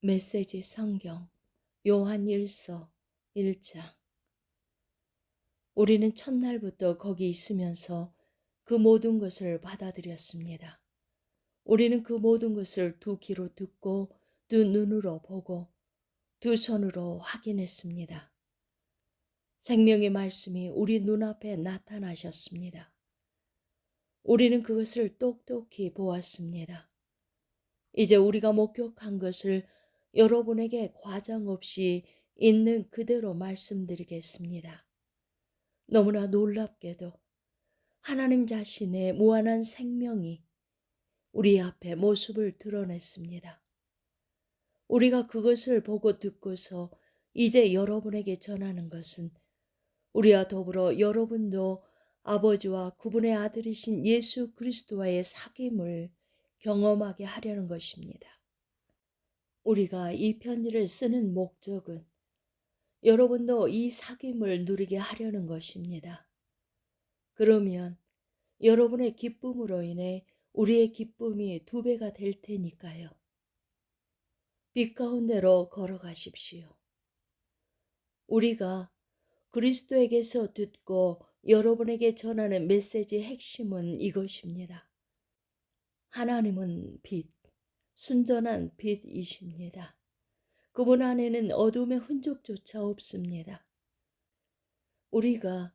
메시지 성경 요한일서 1장. 우리는 첫날부터 거기 있으면서 그 모든 것을 받아들였습니다. 우리는 그 모든 것을 두 귀로 듣고 두 눈으로 보고 두 손으로 확인했습니다. 생명의 말씀이 우리 눈앞에 나타나셨습니다. 우리는 그것을 똑똑히 보았습니다. 이제 우리가 목격한 것을 여러분에게 과장 없이 있는 그대로 말씀드리겠습니다. 너무나 놀랍게도 하나님 자신의 무한한 생명이 우리 앞에 모습을 드러냈습니다. 우리가 그것을 보고 듣고서 이제 여러분에게 전하는 것은 우리와 더불어 여러분도 아버지와 그분의 아들이신 예수 그리스도와의 사귐을 경험하게 하려는 것입니다. 우리가 이 편지를 쓰는 목적은 여러분도 이 사귐을 누리게 하려는 것입니다. 그러면 여러분의 기쁨으로 인해 우리의 기쁨이 2배가 될 테니까요. 빛 가운데로 걸어가십시오. 우리가 그리스도에게서 듣고 여러분에게 전하는 메시지의 핵심은 이것입니다. 하나님은 빛, 순전한 빛이십니다. 그분 안에는 어둠의 흔적조차 없습니다. 우리가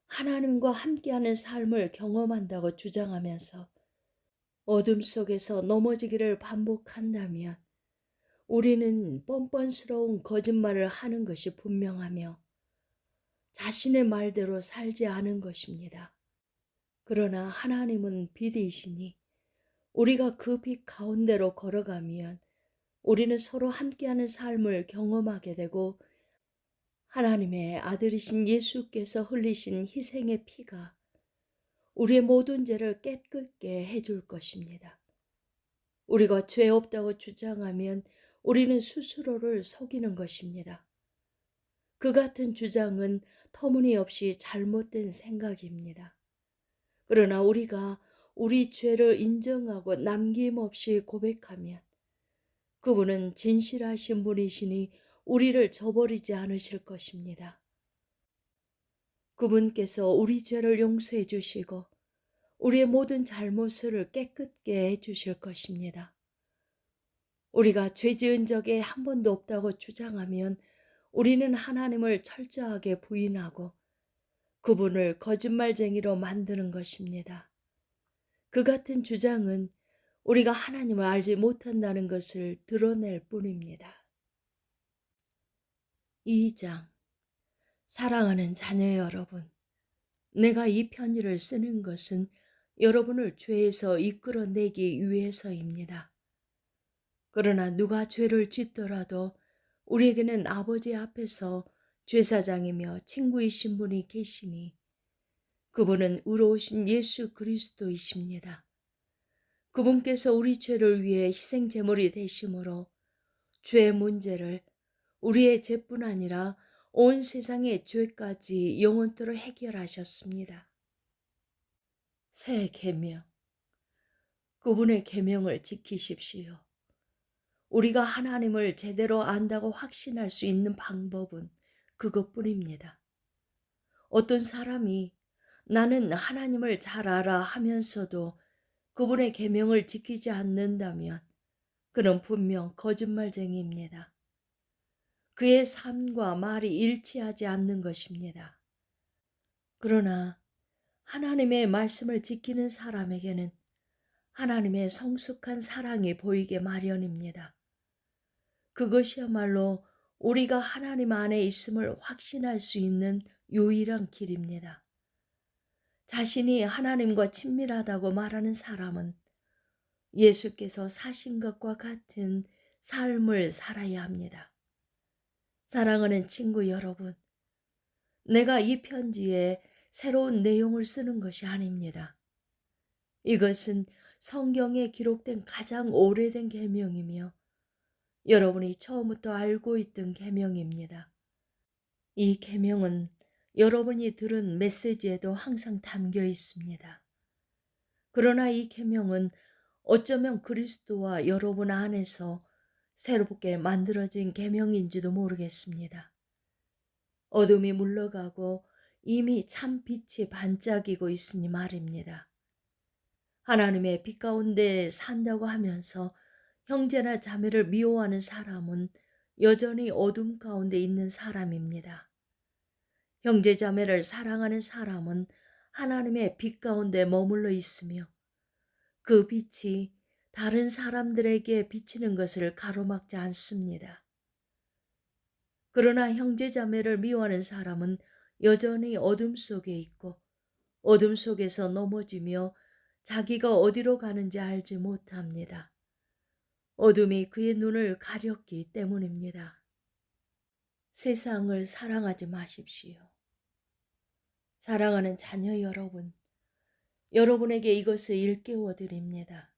하나님과 함께하는 삶을 경험한다고 주장하면서 어둠 속에서 넘어지기를 반복한다면 우리는 뻔뻔스러운 거짓말을 하는 것이 분명하며 자신의 말대로 살지 않은 것입니다. 그러나 하나님은 빛이시니 우리가 그 빛 가운데로 걸어가면 우리는 서로 함께하는 삶을 경험하게 되고 하나님의 아들이신 예수께서 흘리신 희생의 피가 우리의 모든 죄를 깨끗게 해줄 것입니다. 우리가 죄 없다고 주장하면 우리는 스스로를 속이는 것입니다. 그 같은 주장은 터무니없이 잘못된 생각입니다. 그러나 우리가 우리 죄를 인정하고 남김없이 고백하면 그분은 진실하신 분이시니 우리를 저버리지 않으실 것입니다. 그분께서 우리 죄를 용서해 주시고 우리의 모든 잘못을 깨끗게 해 주실 것입니다. 우리가 죄 지은 적이 한 번도 없다고 주장하면 우리는 하나님을 철저하게 부인하고 그분을 거짓말쟁이로 만드는 것입니다. 그 같은 주장은 우리가 하나님을 알지 못한다는 것을 드러낼 뿐입니다. 2장. 사랑하는 자녀 여러분, 내가 이 편지를 쓰는 것은 여러분을 죄에서 이끌어내기 위해서입니다. 그러나 누가 죄를 짓더라도 우리에게는 아버지 앞에서 제사장이며 친구이신 분이 계시니 그분은 의로우신 예수 그리스도이십니다. 그분께서 우리 죄를 위해 희생 제물이 되심으로 죄의 문제를 우리의 죄뿐 아니라 온 세상의 죄까지 영원토록 해결하셨습니다. 새 계명. 그분의 계명을 지키십시오. 우리가 하나님을 제대로 안다고 확신할 수 있는 방법은 그것뿐입니다. 어떤 사람이 나는 하나님을 잘 알아 하면서도 그분의 계명을 지키지 않는다면 그는 분명 거짓말쟁이입니다. 그의 삶과 말이 일치하지 않는 것입니다. 그러나 하나님의 말씀을 지키는 사람에게는 하나님의 성숙한 사랑이 보이게 마련입니다. 그것이야말로 우리가 하나님 안에 있음을 확신할 수 있는 유일한 길입니다. 자신이 하나님과 친밀하다고 말하는 사람은 예수께서 사신 것과 같은 삶을 살아야 합니다. 사랑하는 친구 여러분, 내가 이 편지에 새로운 내용을 쓰는 것이 아닙니다. 이것은 성경에 기록된 가장 오래된 계명이며 여러분이 처음부터 알고 있던 계명입니다. 이 계명은 여러분이 들은 메시지에도 항상 담겨 있습니다. 그러나 이 계명은 어쩌면 그리스도와 여러분 안에서 새롭게 만들어진 계명인지도 모르겠습니다. 어둠이 물러가고 이미 참 빛이 반짝이고 있으니 말입니다. 하나님의 빛 가운데 산다고 하면서 형제나 자매를 미워하는 사람은 여전히 어둠 가운데 있는 사람입니다. 형제 자매를 사랑하는 사람은 하나님의 빛 가운데 머물러 있으며 그 빛이 다른 사람들에게 비치는 것을 가로막지 않습니다. 그러나 형제 자매를 미워하는 사람은 여전히 어둠 속에 있고 어둠 속에서 넘어지며 자기가 어디로 가는지 알지 못합니다. 어둠이 그의 눈을 가렸기 때문입니다. 세상을 사랑하지 마십시오. 사랑하는 자녀 여러분, 여러분에게 이것을 일깨워 드립니다.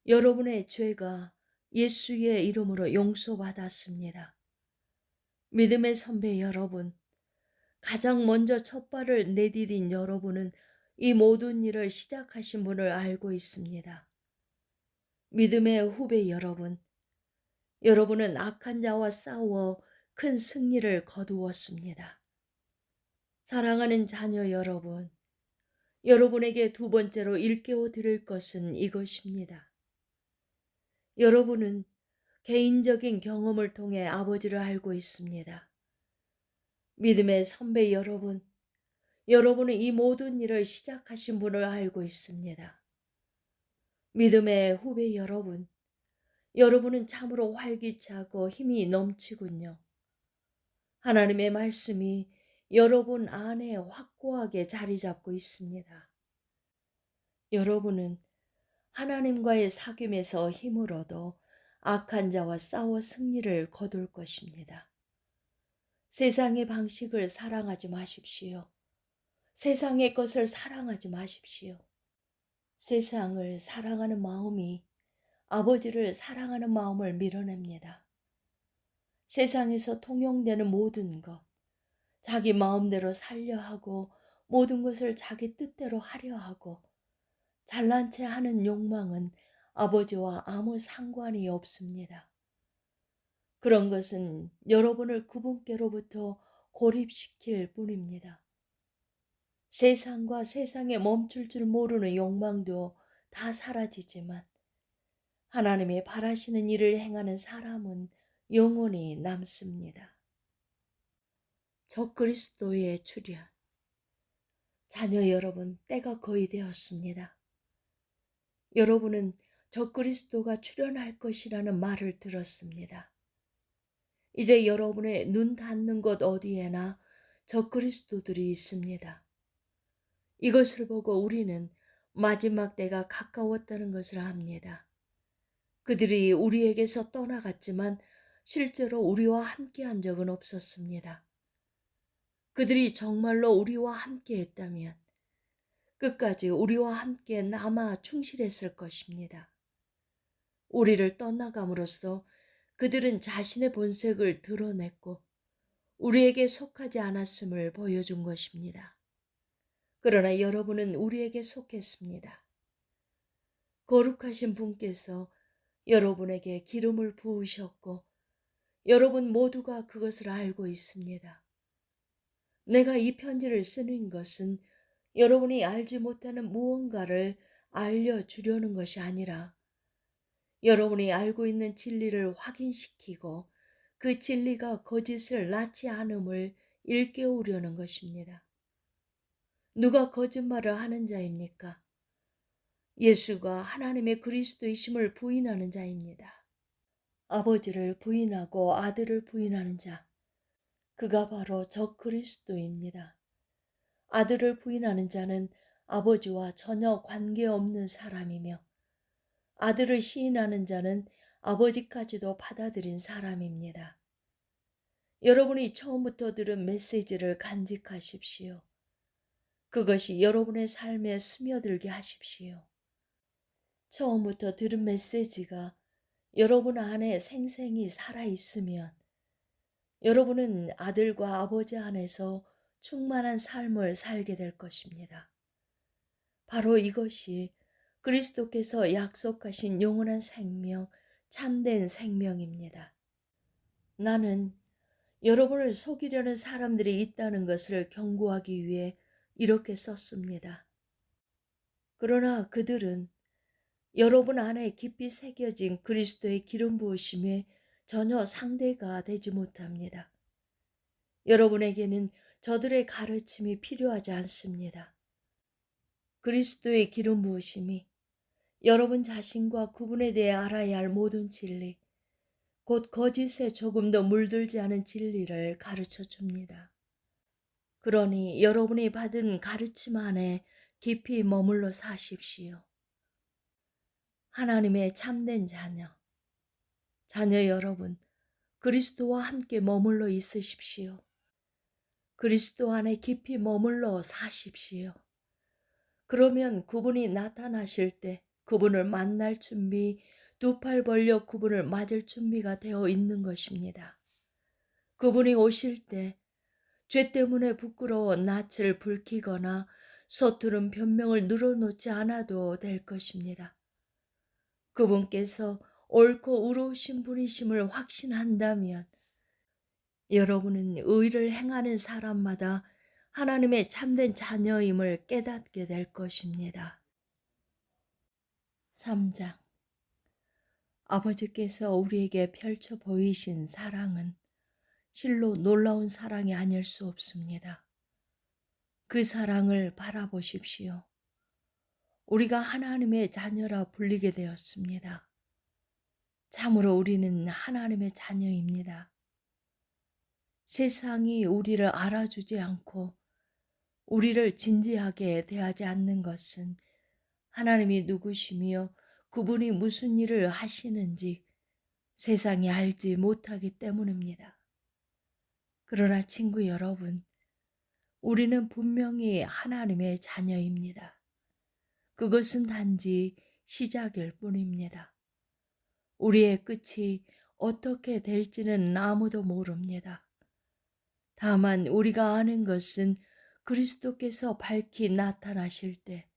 여러분의 죄가 예수의 이름으로 용서받았습니다. 믿음의 선배 여러분, 가장 먼저 첫 발을 내디딘 여러분은 이 모든 일을 시작하신 분을 알고 있습니다. 믿음의 후배 여러분, 여러분은 악한 자와 싸워 큰 승리를 거두었습니다. 사랑하는 자녀 여러분, 여러분에게 두 번째로 일깨워 드릴 것은 이것입니다. 여러분은 개인적인 경험을 통해 아버지를 알고 있습니다. 믿음의 선배 여러분, 여러분은 이 모든 일을 시작하신 분을 알고 있습니다. 믿음의 후배 여러분, 여러분은 참으로 활기차고 힘이 넘치군요. 하나님의 말씀이 여러분 안에 확고하게 자리 잡고 있습니다. 여러분은 하나님과의 사귐에서 힘을 얻어 악한 자와 싸워 승리를 거둘 것입니다. 세상의 방식을 사랑하지 마십시오. 세상의 것을 사랑하지 마십시오. 세상을 사랑하는 마음이 아버지를 사랑하는 마음을 밀어냅니다. 세상에서 통용되는 모든 것, 자기 마음대로 살려 하고 모든 것을 자기 뜻대로 하려 하고 잘난 체 하는 욕망은 아버지와 아무 상관이 없습니다. 그런 것은 여러분을 그분께로부터 고립시킬 뿐입니다. 세상과 세상에 멈출 줄 모르는 욕망도 다 사라지지만 하나님이 바라시는 일을 행하는 사람은 영원히 남습니다. 적그리스도의 출현. 자녀 여러분, 때가 거의 되었습니다. 여러분은 적그리스도가 출현할 것이라는 말을 들었습니다. 이제 여러분의 눈 닿는 곳 어디에나 적그리스도들이 있습니다. 이것을 보고 우리는 마지막 때가 가까웠다는 것을 압니다. 그들이 우리에게서 떠나갔지만 실제로 우리와 함께한 적은 없었습니다. 그들이 정말로 우리와 함께했다면 끝까지 우리와 함께 남아 충실했을 것입니다. 우리를 떠나감으로써 그들은 자신의 본색을 드러냈고 우리에게 속하지 않았음을 보여준 것입니다. 그러나 여러분은 우리에게 속했습니다. 거룩하신 분께서 여러분에게 기름을 부으셨고 여러분 모두가 그것을 알고 있습니다. 내가 이 편지를 쓰는 것은 여러분이 알지 못하는 무언가를 알려주려는 것이 아니라 여러분이 알고 있는 진리를 확인시키고 그 진리가 거짓을 낳지 않음을 일깨우려는 것입니다. 누가 거짓말을 하는 자입니까? 예수가 하나님의 그리스도이심을 부인하는 자입니다. 아버지를 부인하고 아들을 부인하는 자, 그가 바로 적그리스도입니다. 아들을 부인하는 자는 아버지와 전혀 관계없는 사람이며 아들을 시인하는 자는 아버지까지도 받아들인 사람입니다. 여러분이 처음부터 들은 메시지를 간직하십시오. 그것이 여러분의 삶에 스며들게 하십시오. 처음부터 들은 메시지가 여러분 안에 생생히 살아있으면 여러분은 아들과 아버지 안에서 충만한 삶을 살게 될 것입니다. 바로 이것이 그리스도께서 약속하신 영원한 생명, 참된 생명입니다. 나는 여러분을 속이려는 사람들이 있다는 것을 경고하기 위해 이렇게 썼습니다. 그러나 그들은 여러분 안에 깊이 새겨진 그리스도의 기름 부으심에 전혀 상대가 되지 못합니다. 여러분에게는 저들의 가르침이 필요하지 않습니다. 그리스도의 기름 부으심이 여러분 자신과 그분에 대해 알아야 할 모든 진리, 곧 거짓에 조금 더 물들지 않은 진리를 가르쳐 줍니다. 그러니 여러분이 받은 가르침 안에 깊이 머물러 사십시오. 하나님의 참된 자녀 여러분, 그리스도와 함께 머물러 있으십시오. 그리스도 안에 깊이 머물러 사십시오. 그러면 그분이 나타나실 때 그분을 만날 준비, 두 팔 벌려 그분을 맞을 준비가 되어 있는 것입니다. 그분이 오실 때 죄 때문에 부끄러워 낯을 붉히거나 서투른 변명을 늘어놓지 않아도 될 것입니다. 그분께서 옳고 의로우신 분이심을 확신한다면 여러분은 의를 행하는 사람마다 하나님의 참된 자녀임을 깨닫게 될 것입니다. 3장. 아버지께서 우리에게 펼쳐 보이신 사랑은 실로 놀라운 사랑이 아닐 수 없습니다. 그 사랑을 바라보십시오. 우리가 하나님의 자녀라 불리게 되었습니다. 참으로 우리는 하나님의 자녀입니다. 세상이 우리를 알아주지 않고 우리를 진지하게 대하지 않는 것은 하나님이 누구시며 그분이 무슨 일을 하시는지 세상이 알지 못하기 때문입니다. 그러나 친구 여러분, 우리는 분명히 하나님의 자녀입니다. 그것은 단지 시작일 뿐입니다. 우리의 끝이 어떻게 될지는 아무도 모릅니다. 다만 우리가 아는 것은 그리스도께서 밝히 나타나실 때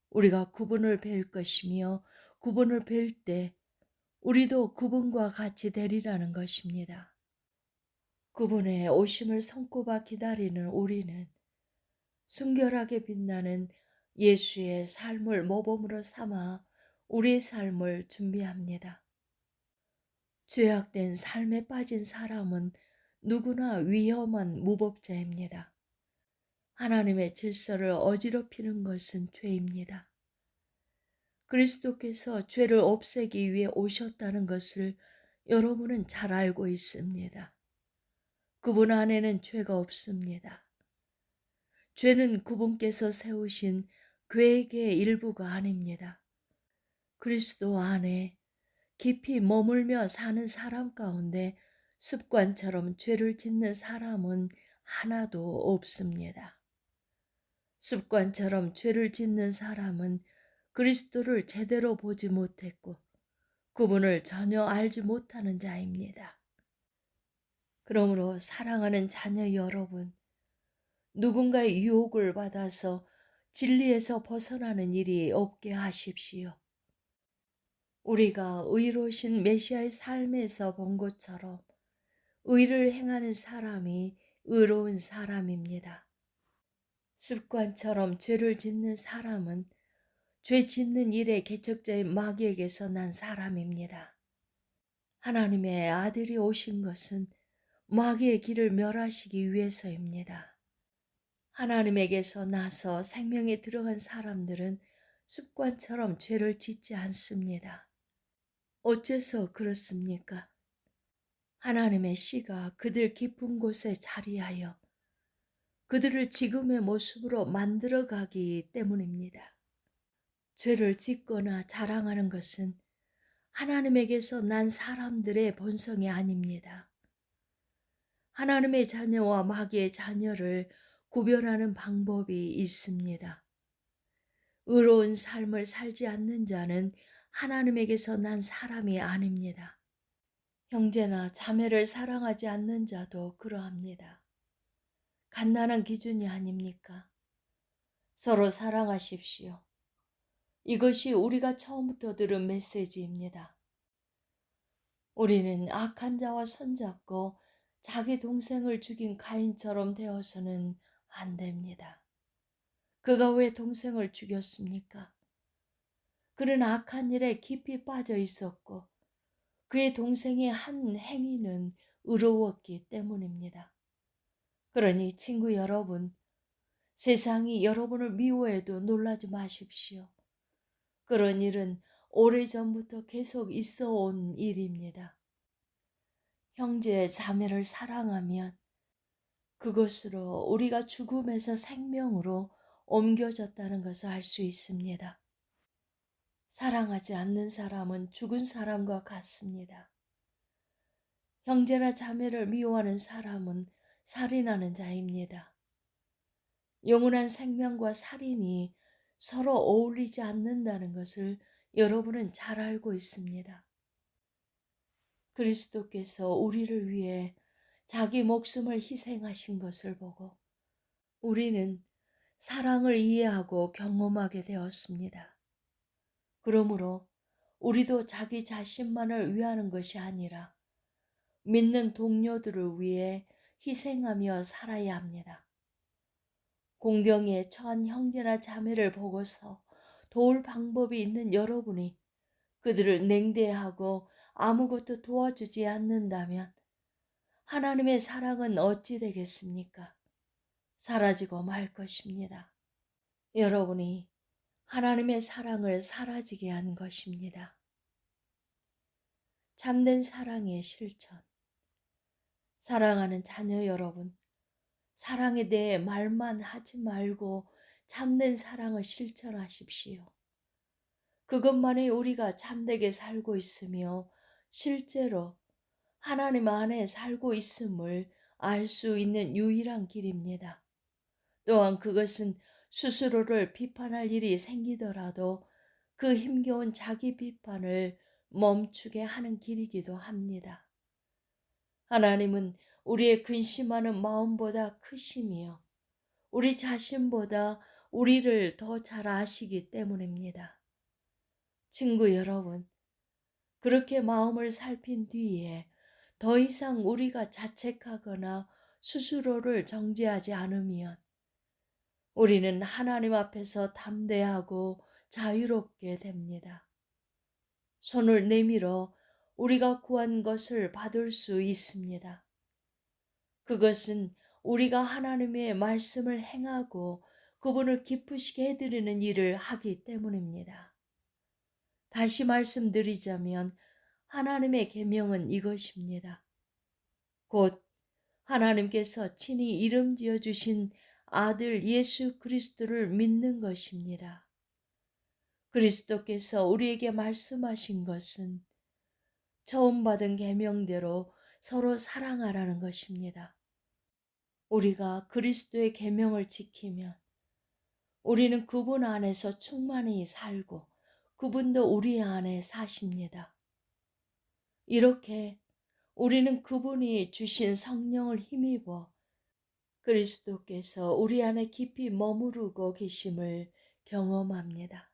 우리가 그분을 뵐 것이며 그분을 뵐 때 우리도 그분과 같이 되리라는 것입니다. 그분의 오심을 손꼽아 기다리는 우리는 순결하게 빛나는 예수의 삶을 모범으로 삼아 우리의 삶을 준비합니다. 죄악된 삶에 빠진 사람은 누구나 위험한 무법자입니다. 하나님의 질서를 어지럽히는 것은 죄입니다. 그리스도께서 죄를 없애기 위해 오셨다는 것을 여러분은 잘 알고 있습니다. 그분 안에는 죄가 없습니다. 죄는 그분께서 세우신 계획의 일부가 아닙니다. 그리스도 안에 깊이 머물며 사는 사람 가운데 습관처럼 죄를 짓는 사람은 하나도 없습니다. 습관처럼 죄를 짓는 사람은 그리스도를 제대로 보지 못했고 그분을 전혀 알지 못하는 자입니다. 그러므로 사랑하는 자녀 여러분, 누군가의 유혹을 받아서 진리에서 벗어나는 일이 없게 하십시오. 우리가 의로우신 메시아의 삶에서 본 것처럼 의를 행하는 사람이 의로운 사람입니다. 습관처럼 죄를 짓는 사람은 죄 짓는 일의 개척자인 마귀에게서 난 사람입니다. 하나님의 아들이 오신 것은 마귀의 길을 멸하시기 위해서입니다. 하나님에게서 나서 생명에 들어간 사람들은 습관처럼 죄를 짓지 않습니다. 어째서 그렇습니까? 하나님의 씨가 그들 깊은 곳에 자리하여 그들을 지금의 모습으로 만들어가기 때문입니다. 죄를 짓거나 자랑하는 것은 하나님에게서 난 사람들의 본성이 아닙니다. 하나님의 자녀와 마귀의 자녀를 구별하는 방법이 있습니다. 의로운 삶을 살지 않는 자는 하나님에게서 난 사람이 아닙니다. 형제나 자매를 사랑하지 않는 자도 그러합니다. 간단한 기준이 아닙니까? 서로 사랑하십시오. 이것이 우리가 처음부터 들은 메시지입니다. 우리는 악한 자와 손잡고 자기 동생을 죽인 가인처럼 되어서는 안 됩니다. 그가 왜 동생을 죽였습니까? 그는 악한 일에 깊이 빠져 있었고 그의 동생의 한 행위는 의로웠기 때문입니다. 그러니 친구 여러분, 세상이 여러분을 미워해도 놀라지 마십시오. 그런 일은 오래전부터 계속 있어 온 일입니다. 형제 자매를 사랑하면 그것으로 우리가 죽음에서 생명으로 옮겨졌다는 것을 알 수 있습니다. 사랑하지 않는 사람은 죽은 사람과 같습니다. 형제나 자매를 미워하는 사람은 살인하는 자입니다. 영원한 생명과 살인이 서로 어울리지 않는다는 것을 여러분은 잘 알고 있습니다. 그리스도께서 우리를 위해 자기 목숨을 희생하신 것을 보고 우리는 사랑을 이해하고 경험하게 되었습니다. 그러므로 우리도 자기 자신만을 위하는 것이 아니라 믿는 동료들을 위해 희생하며 살아야 합니다. 공경에 처한 형제나 자매를 보고서 도울 방법이 있는 여러분이 그들을 냉대하고 아무것도 도와주지 않는다면 하나님의 사랑은 어찌 되겠습니까? 사라지고 말 것입니다. 여러분이 하나님의 사랑을 사라지게 한 것입니다. 참된 사랑의 실천. 사랑하는 자녀 여러분, 사랑에 대해 말만 하지 말고 참된 사랑을 실천하십시오. 그것만이 우리가 참되게 살고 있으며 실제로 하나님 안에 살고 있음을 알 수 있는 유일한 길입니다. 또한 그것은 스스로를 비판할 일이 생기더라도 그 힘겨운 자기 비판을 멈추게 하는 길이기도 합니다. 하나님은 우리의 근심하는 마음보다 크시며 우리 자신보다 우리를 더 잘 아시기 때문입니다. 친구 여러분, 그렇게 마음을 살핀 뒤에 더 이상 우리가 자책하거나 스스로를 정죄하지 않으면 우리는 하나님 앞에서 담대하고 자유롭게 됩니다. 손을 내밀어 우리가 구한 것을 받을 수 있습니다. 그것은 우리가 하나님의 말씀을 행하고 그분을 기쁘시게 해드리는 일을 하기 때문입니다. 다시 말씀드리자면 하나님의 계명은 이것입니다. 곧 하나님께서 친히 이름 지어 주신 아들 예수 그리스도를 믿는 것입니다. 그리스도께서 우리에게 말씀하신 것은 처음 받은 계명대로 서로 사랑하라는 것입니다. 우리가 그리스도의 계명을 지키면 우리는 그분 안에서 충만히 살고 그분도 우리 안에 사십니다. 이렇게 우리는 그분이 주신 성령을 힘입어 그리스도께서 우리 안에 깊이 머무르고 계심을 경험합니다.